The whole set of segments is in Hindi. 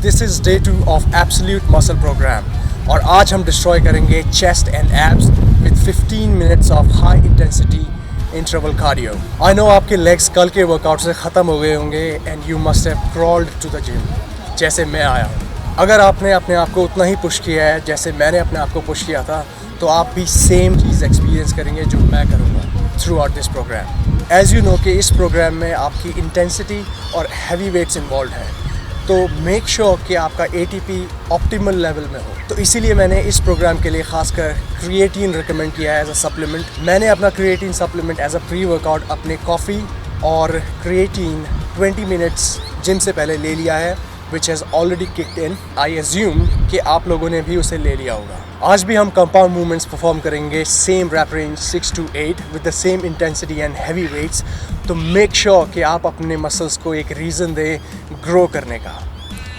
This is day 2 of Absolute Muscle Program और आज हम डिस्ट्रॉय करेंगे chest and abs with 15 minutes of high intensity interval cardio. I know आपके legs कल के वर्कआउट से ख़त्म हो गए होंगे and you must have crawled to the gym जैसे मैं आया हूँ। अगर आपने अपने आप को उतना ही पुश किया है जैसे मैंने अपने आप को पुश किया था तो आप भी सेम चीज़ एक्सपीरियंस करेंगे जो मैं करूँगा throughout this program. As you know कि इस प्रोग्राम में आपकी इंटेंसिटी और हैवी वेट्स इन्वॉल्व हैं, तो मेक श्योर कि आपका ATP ऑप्टिमल लेवल में हो। तो इसीलिए मैंने इस प्रोग्राम के लिए खासकर क्रिएटिन रिकमेंड किया है एज अ सप्लीमेंट। मैंने अपना creatine supplement as a pre workout अपने कॉफ़ी और क्रिएटिन 20 मिनट्स जिम से पहले ले लिया है, which has already kicked in. I assume कि आप लोगों ने भी उसे ले लिया होगा। आज भी हम कंपाउंड मूवमेंट्स परफॉर्म करेंगे same rap range 6 to 8 with the same intensity and heavy weights। तो मेक श्योर कि आप अपने मसल्स को एक रीज़न दें ग्रो करने का,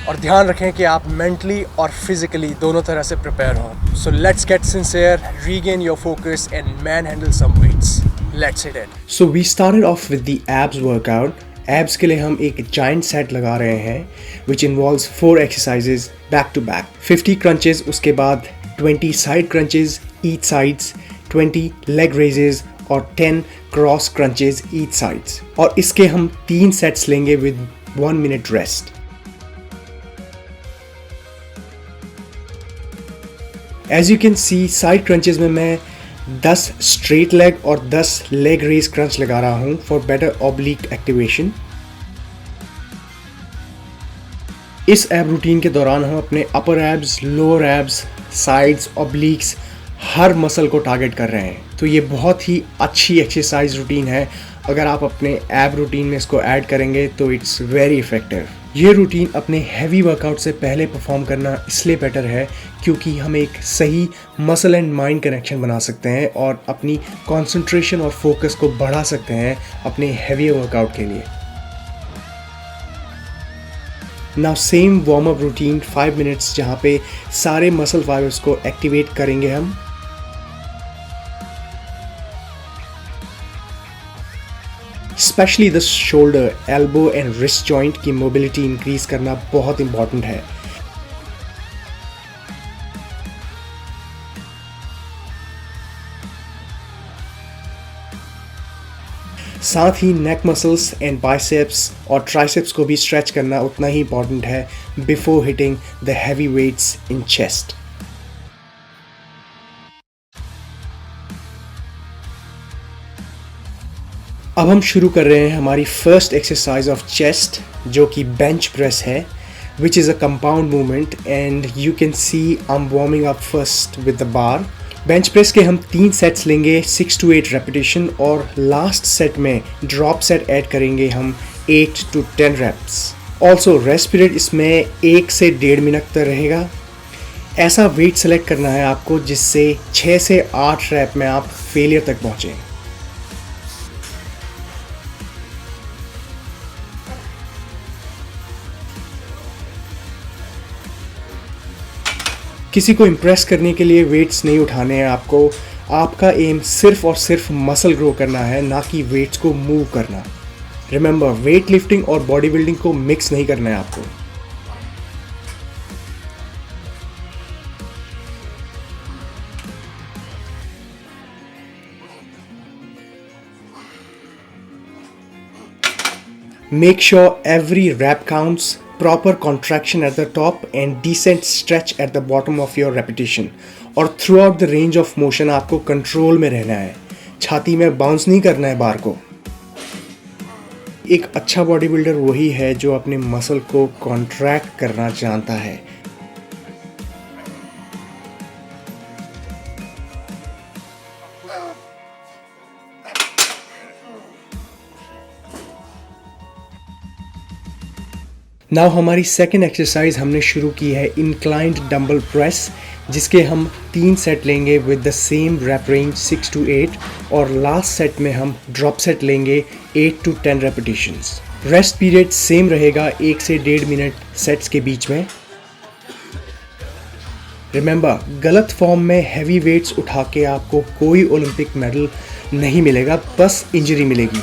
और ध्यान रखें कि आप मेंटली और फिजिकली दोनों तरह से प्रिपेयर हों। So let's get sincere, regain your focus and manhandle some weights. Let's hit it. So we started off with the abs workout. Abs के लिए हम एक जाइंट सेट लगा रहे हैं which involves 4 exercises back to back. 50 crunches, उसके बाद 20 side crunches each sides, 20 leg raises और 10 क्रॉस क्रंचेस ईच साइड्स। और इसके हम 3 सेट्स लेंगे with 1 minute rest. As you can see, side crunches में मैं 10 स्ट्रेट लेग और 10 लेग रेज क्रंच लगा रहा हूं फॉर बेटर ऑब्लिक एक्टिवेशन। इस एब रूटीन के दौरान हम अपने अपर एब्स, लोअर एब्स, साइड्स, ऑब्लिक्स, हर मसल को टारगेट कर रहे हैं। तो ये बहुत ही अच्छी एक्सरसाइज रूटीन है। अगर आप अपने एब रूटीन में इसको ऐड करेंगे तो इट्स वेरी इफेक्टिव। ये रूटीन अपने हैवी वर्कआउट से पहले परफॉर्म करना इसलिए बेटर है क्योंकि हम एक सही मसल एंड माइंड कनेक्शन बना सकते हैं और अपनी कंसंट्रेशन और फोकस को बढ़ा सकते हैं अपने हैवी वर्कआउट के लिए। Now same warm up routine 5 minutes, जहाँ पे सारे मसल फाइबर्स को एक्टिवेट करेंगे हम। Specially the shoulder, elbow and wrist joint की मोबिलिटी इंक्रीज करना बहुत इंपॉर्टेंट है। साथ ही नेक मसल्स एंड बाइसेप्स और ट्राइसेप्स को भी स्ट्रेच करना उतना ही इंपॉर्टेंट है before hitting the heavy weights in chest. अब हम शुरू कर रहे हैं हमारी फर्स्ट एक्सरसाइज ऑफ चेस्ट, जो कि बेंच प्रेस है, which is a compound movement and you can C I am warming up first with the bar. Bench press के हम 3 सेट्स लेंगे 6 to 8 रेपिटेशन, और लास्ट सेट में ड्रॉप सेट ऐड करेंगे हम 8 to 10 reps। Also rest period इसमें 1 से 1.5 मिनट तक रहेगा। ऐसा वेट सेलेक्ट करना है आपको जिससे 6 से 8 रैप में आप फेलियर तक पहुँचें। किसी को इम्प्रेस करने के लिए वेट्स नहीं उठाने हैं आपको। आपका एम सिर्फ और सिर्फ मसल ग्रो करना है, ना कि वेट्स को मूव करना। रिमेंबर, वेट लिफ्टिंग और बॉडी बिल्डिंग को मिक्स नहीं करना है आपको। Make sure every rep counts, proper contraction at the top and decent stretch at the bottom of your repetition। और throughout the range of motion आपको कंट्रोल में रहना है, छाती में बाउंस नहीं करना है बार को। एक अच्छा बॉडी बिल्डर वही है जो अपने मसल को कॉन्ट्रैक्ट करना जानता है। नाउ हमारी सेकेंड एक्सरसाइज हमने शुरू की है इंक्लाइंड डंबल प्रेस, जिसके हम 3 सेट लेंगे with the same rap range 6 to 8, और लास्ट सेट में हम ड्रॉप सेट लेंगे 8 to 10 repetitions. Rest period same रहेगा 1 से 1.5 मिनट सेट्स के बीच में। रिमेंबर, गलत फॉर्म में हैवी वेट्स उठा के आपको कोई ओलंपिक मेडल नहीं मिलेगा, बस इंजरी मिलेगी।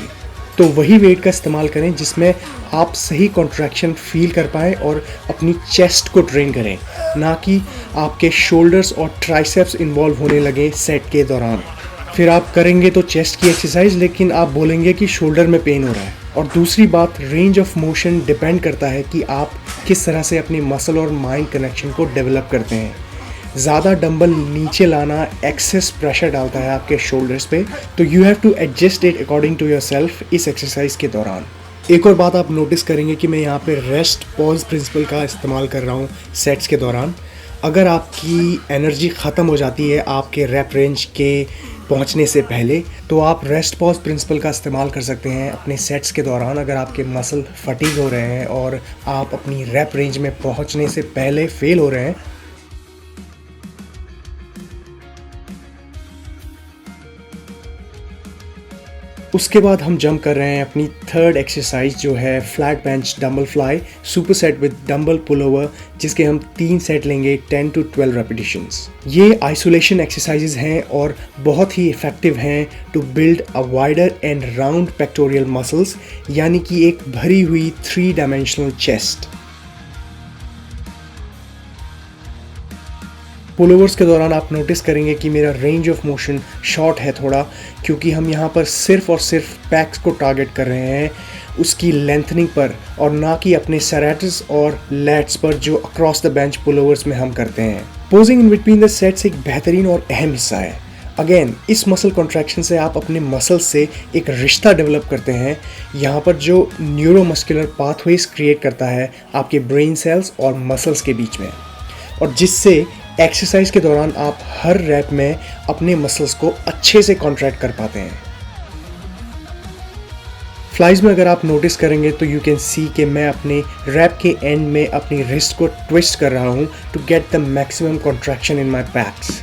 तो वही वेट का इस्तेमाल करें जिसमें आप सही कॉन्ट्रैक्शन फील कर पाएँ और अपनी चेस्ट को ट्रेन करें, ना कि आपके शोल्डर्स और ट्राइसेप्स इन्वॉल्व होने लगे सेट के दौरान। फिर आप करेंगे तो चेस्ट की एक्सरसाइज, लेकिन आप बोलेंगे कि शोल्डर में पेन हो रहा है। और दूसरी बात, रेंज ऑफ मोशन डिपेंड करता है कि आप किस तरह से अपनी मसल और माइंड कनेक्शन को डेवलप करते हैं। ज़्यादा डंबल नीचे लाना एक्सेस प्रेशर डालता है आपके शोल्डर्स पे, तो you have to adjust it according to yourself इस एक्सरसाइज के दौरान। एक और बात आप नोटिस करेंगे कि मैं यहाँ पे रेस्ट पॉज प्रिंसिपल का इस्तेमाल कर रहा हूँ सेट्स के दौरान। अगर आपकी एनर्जी ख़त्म हो जाती है आपके रैप रेंज के पहुंचने से पहले, तो आप रेस्ट पॉज प्रिंसिपल का इस्तेमाल कर सकते हैं अपने सेट्स के दौरान। अगर आपके मसल फटीग हो रहे हैं और आप अपनी रैप रेंज में पहुंचने से पहले फेल हो रहे हैं, उसके बाद हम जंप कर रहे हैं अपनी थर्ड एक्सरसाइज जो है flat bench dumbbell fly super set with dumbbell pull over, जिसके हम 3 सेट लेंगे 10 to 12 रेपिटेशंस। ये आइसोलेशन एक्सरसाइजेज हैं और बहुत ही इफेक्टिव हैं to build a wider and round pectoral muscles, यानी कि एक भरी हुई 3 डायमेंशनल चेस्ट। पुलोवर्स के दौरान आप नोटिस करेंगे कि मेरा रेंज ऑफ मोशन शॉर्ट है थोड़ा, क्योंकि हम यहाँ पर सिर्फ और सिर्फ पैक्स को टारगेट कर रहे हैं उसकी लेंथनिंग पर, और ना कि अपने सेरेटस और लैट्स पर जो अक्रॉस द बेंच पुलोवर्स में हम करते हैं। Posing in between the sets एक बेहतरीन और अहम हिस्सा है। अगेन, इस मसल कॉन्ट्रैक्शन से आप अपने मसल से एक रिश्ता डेवलप करते हैं, यहाँ पर जो न्यूरोमस्कुलर पाथवेज क्रिएट करता है आपके ब्रेन सेल्स और मसल्स के बीच में, और जिससे एक्सरसाइज के दौरान आप हर रैप में अपने मसल्स को अच्छे से कॉन्ट्रैक्ट कर पाते हैं। फ्लाइज में अगर आप नोटिस करेंगे तो यू कैन सी कि मैं अपने रैप के एंड में अपनी रिस्ट को ट्विस्ट कर रहा हूं to get the maximum contraction in my pecs.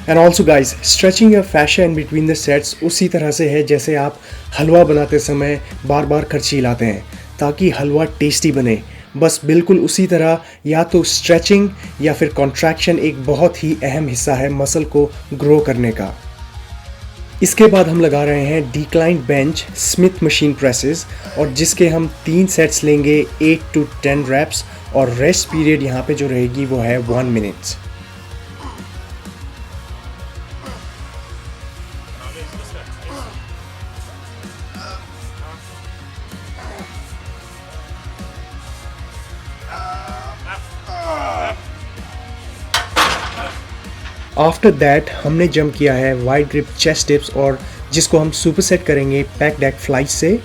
And also guys, stretching your fascia in between the sets उसी तरह से है जैसे आप हलवा बनाते समय बार बार करछी हिलाते हैं ताकि हलवा टेस्टी बने। बस बिल्कुल उसी तरह या तो स्ट्रेचिंग या फिर कॉन्ट्रैक्शन एक बहुत ही अहम हिस्सा है मसल को ग्रो करने का। इसके बाद हम लगा रहे हैं declined bench Smith machine presses, और जिसके हम 3 सेट्स लेंगे 8 to 10 रैप्स, और रेस्ट पीरियड यहाँ पे जो रहेगी वो है 1 मिनट। आफ्टर दैट हमने जंप किया है वाइड ग्रिप चेस्ट डिप्स, और जिसको हम सुपर सेट करेंगे पैक डेक फ्लाइज से,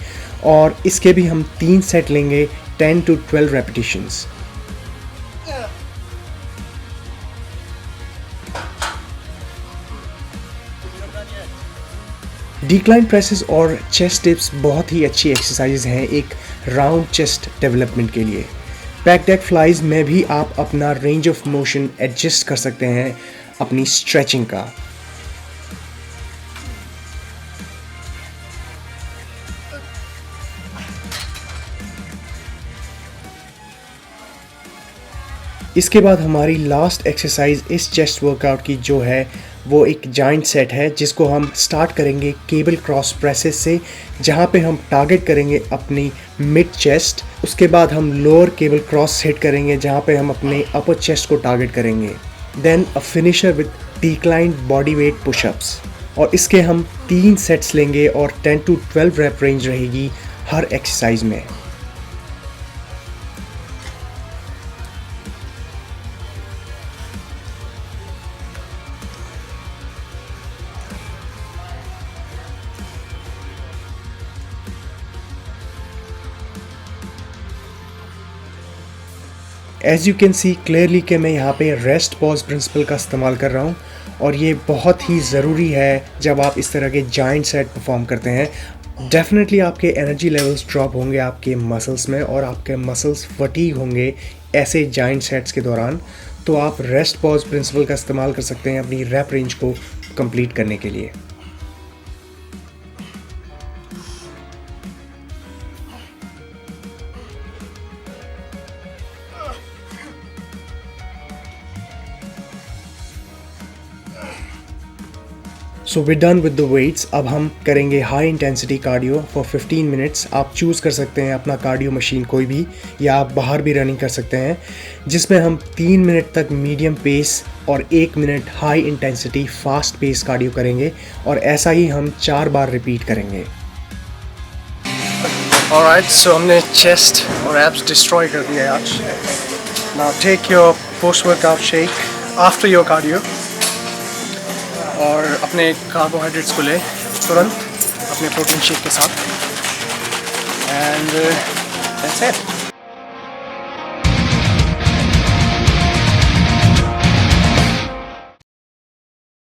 और इसके भी हम 3 सेट लेंगे 10 to 12 रेपिटेशंस। डिक्लाइन प्रेसेस और चेस्ट डिप्स बहुत ही अच्छी एक्सरसाइज हैं एक राउंड चेस्ट डेवलपमेंट के लिए। पैक डेक फ्लाइज में भी आप अपना रेंज ऑफ मोशन एडजस्ट कर सकते हैं अपनी स्ट्रेचिंग का। इसके बाद हमारी लास्ट एक्सरसाइज इस चेस्ट वर्कआउट की जो है वो एक जॉइंट सेट है, जिसको हम स्टार्ट करेंगे केबल क्रॉस प्रेसेस से, जहाँ पे हम टारगेट करेंगे अपनी मिड चेस्ट। उसके बाद हम लोअर केबल क्रॉस हिट करेंगे जहाँ पे हम अपने अपर चेस्ट को टारगेट करेंगे। Then a finisher with declined body weight pushups, और इसके हम 3 सेट्स लेंगे और 10 to 12 रैप रेंज रहेगी हर एक्सरसाइज में। As you can see clearly कि मैं यहाँ पे रेस्ट पॉज प्रिंसिपल का इस्तेमाल कर रहा हूँ, और ये बहुत ही ज़रूरी है जब आप इस तरह के जॉइंट सेट परफॉर्म करते हैं। डेफिनेटली आपके एनर्जी लेवल्स ड्रॉप होंगे आपके मसल्स में, और आपके मसल्स फटीग होंगे ऐसे जॉइंट सेट्स के दौरान। तो आप रेस्ट पॉज प्रिंसिपल का इस्तेमाल कर सकते हैं अपनी रैप रेंज को कंप्लीट करने के लिए। So we done with the weights. अब हम करेंगे high intensity cardio for 15 minutes. आप चूज़ कर सकते हैं अपना कार्डियो मशीन कोई भी, या आप बाहर भी रनिंग कर सकते हैं, जिसमें हम 3 मिनट तक मीडियम पेस और 1 minute high intensity fast pace cardio करेंगे, और ऐसा ही हम 4 बार रिपीट करेंगे. Alright, so हमने चेस्ट और एब्स डिस्ट्रॉय कर दिया है आज. Now take your post-workout shake after your cardio और अपने कार्बोहाइड्रेट्स को ले तुरंत अपने प्रोटीन शेक के साथ. And that's it.